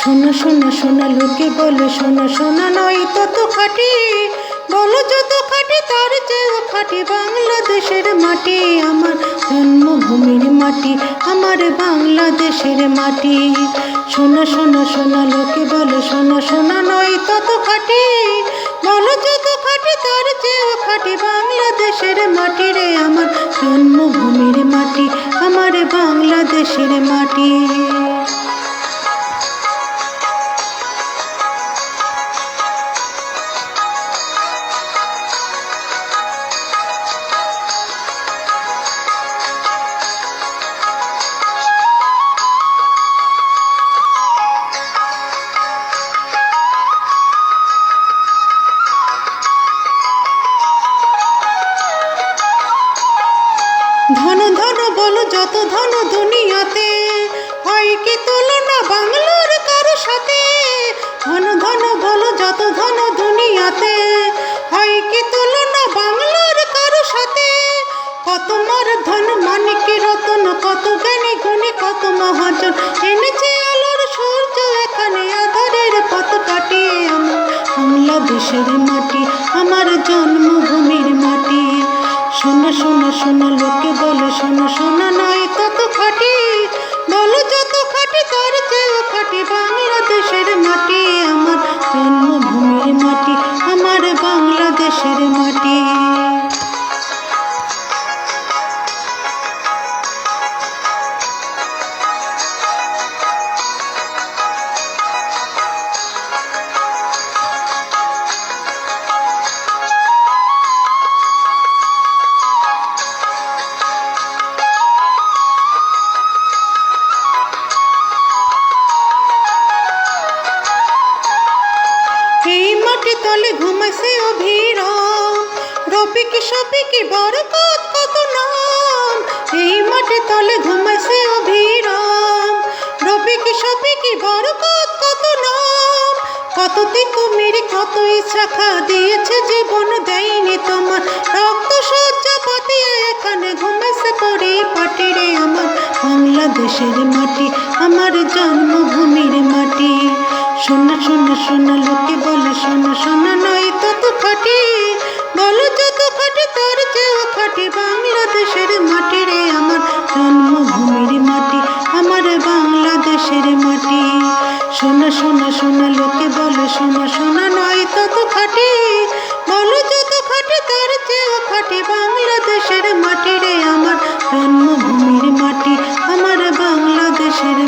শোনা শোনা শোনা লোকে বলে শোনা শোনা নয় তত খাঁটি, বলো যত খাঁটি তার চেয়েও খাঁটি বাংলাদেশের মাটি, আমার জন্মভূমির মাটি, আমার বাংলাদেশের মাটি। শোনা শোনা শোনা লোকে বলে শোনা শোনা নয় তত খাঁটি, বলো যত খাঁটি তার চেয়েও খাঁটি বাংলাদেশের মাটি রে, আমার জন্মভূমির মাটি, আমার বাংলাদেশের মাটি। ধন ধন বলো যত ধন দুনিয়াতে, হয় কি তুলনা বাংলার কারো সাথে? ধন ধন বলো যত ধন দুনিয়াতে, হয় কি তুলনা বাংলার কারো সাথে? কত মার ধন মানিকি রতন, কত জ্ঞানী গুণী, কত মহাজন এনেছে আলোর সূর্য এখানে আধারের পথ কাটিয়ে, আমার বাংলাদেশের মাটি, আমার জন্মভূমির মাটি। শোনা শোনা শোনা লোকে বলে শোনা শোনা নয় তত খাঁটি, বলো যত খাঁটি তার চেয়েও খাঁটি বাংলাদেশের মাটি, আমার জন্মভূমির মাটি, আমার বাংলাদেশের মাটি। এই মাটি তলে ঘুমাইছে অভিরাম, রবি কি সবই কি বরকত কত নাম। এই মাটি তলে ঘুমাইছে অভিরাম, রবি কি সবই কি বরকত কত নাম। কত কুমির কত শাখা দিয়েছে জীবন দেয়নি তোমার, রক্ত সজ্জা পাতিয়া এখানে ঘুমাইছে পরিপাটি রে, আমার বাংলাদেশের মাটি, আমার জন্মভূমির মাটি। শোনা শোনা শোনা লোকে বলে শোনা শোনা নয় তত খাঁটি, বলো যত খাঁটি তার চেয়েও খাঁটি বাংলাদেশের মাটি রে, আমার জন্মভূমির মাটি, আমার বাংলাদেশের মাটি। শোনা শোনা শোনা লোকে বলে শোনা শোনা নয় তত খাঁটি, বলো যত খাঁটি তার চেয়েও খাঁটি বাংলাদেশের মাটি রে, আমার জন্মভূমির মাটি, আমার বাংলাদেশের